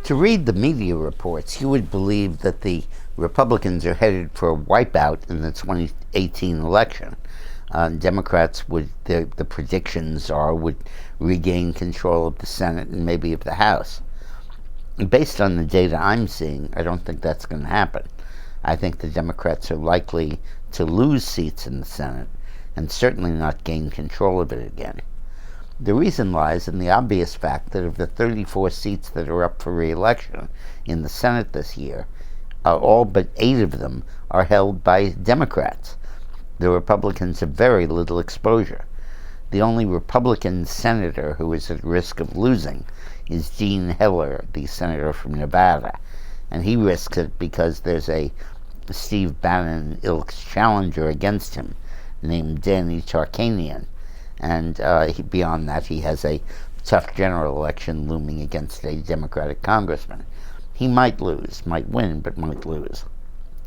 To read the media reports, you would believe that the Republicans are headed for a wipeout in the 2018 election. Democrats the predictions are, would regain control of the Senate and maybe of the House. Based on the data I'm seeing, I don't think that's going to happen. I think the Democrats are likely to lose seats in the Senate and certainly not gain control of it again. The reason lies in the obvious fact that of the 34 seats that are up for re-election in the Senate this year, all but 8 of them are held by Democrats. The Republicans have very little exposure. The only Republican senator who is at risk of losing is Gene Heller, the senator from Nevada, and he risks it because there's a Steve Bannon-ilk challenger against him named Danny Tarkanian. And beyond that, he has a tough general election looming against a Democratic congressman. He might lose, might win, but might lose.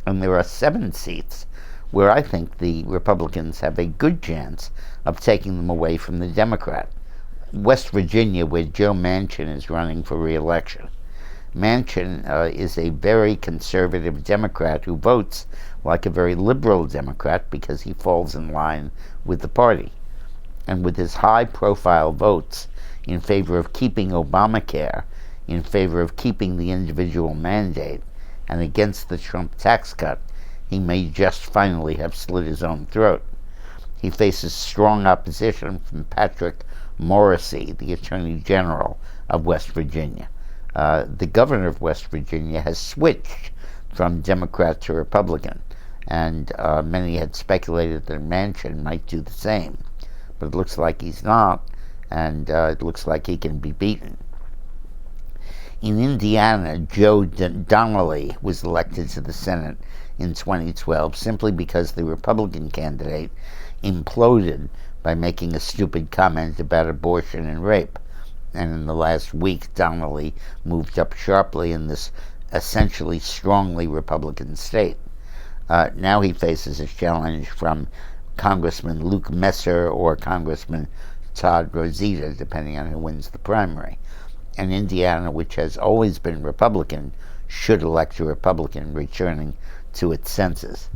And there are 7 seats where I think the Republicans have a good chance of taking them away from the Democrat. West Virginia, where Joe Manchin is running for re-election. Manchin is a very conservative Democrat who votes like a very liberal Democrat because he falls in line with the party. And with his high-profile votes in favor of keeping Obamacare, in favor of keeping the individual mandate, and against the Trump tax cut, he may just finally have slit his own throat. He faces strong opposition from Patrick Morrisey, the Attorney General of West Virginia. The governor of West Virginia has switched from Democrat to Republican, and many had speculated that Manchin might do the same. But it looks like he's not, and it looks like he can be beaten. In Indiana, Joe Donnelly was elected to the Senate in 2012 simply because the Republican candidate imploded by making a stupid comment about abortion and rape. And in the last week, Donnelly moved up sharply in this essentially strongly Republican state. Now he faces a challenge from Congressman Luke Messer or Congressman Todd Rosita, depending on who wins the primary. And Indiana, which has always been Republican, should elect a Republican returning to its senses.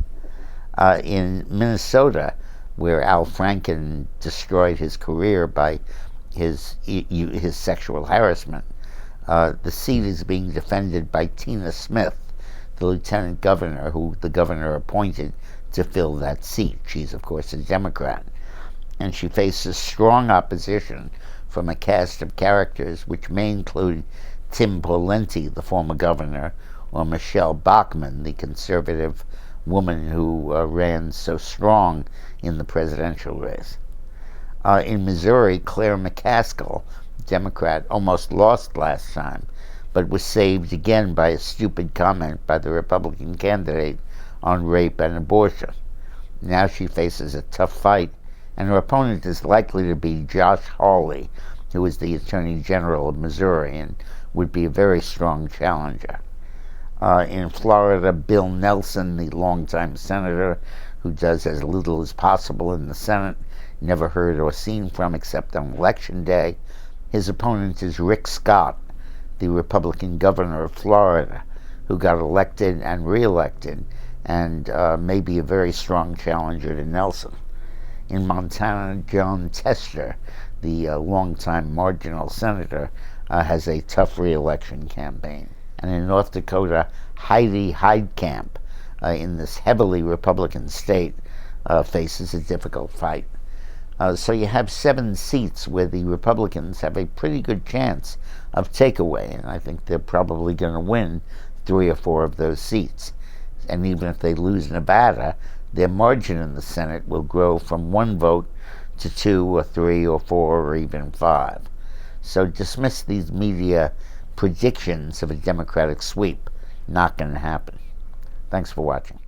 In Minnesota, where Al Franken destroyed his career by his sexual harassment, the seat is being defended by Tina Smith, the lieutenant governor who the governor appointed to fill that seat. She's, of course, a Democrat. And she faces strong opposition from a cast of characters which may include Tim Pawlenty, the former governor, or Michelle Bachmann, the conservative woman who ran so strong in the presidential race. In Missouri, Claire McCaskill, Democrat, almost lost last time, but was saved again by a stupid comment by the Republican candidate on rape and abortion. Now she faces a tough fight, and her opponent is likely to be Josh Hawley, who is the Attorney General of Missouri and would be a very strong challenger. In Florida, Bill Nelson, the longtime senator who does as little as possible in the Senate, never heard or seen from except on Election Day. His opponent is Rick Scott, the Republican governor of Florida, who got elected and re-elected and may be a very strong challenger to Nelson. In Montana, Jon Tester, the longtime marginal senator, has a tough re-election campaign. And in North Dakota, Heidi Heitkamp, in this heavily Republican state, faces a difficult fight. So you have 7 seats where the Republicans have a pretty good chance of takeaway, and I think they're probably going to win 3 or 4 of those seats. And even if they lose Nevada, their margin in the Senate will grow from 1 vote to 2 or 3 or 4 or even 5. So dismiss these media predictions of a Democratic sweep. Not going to happen. Thanks for watching.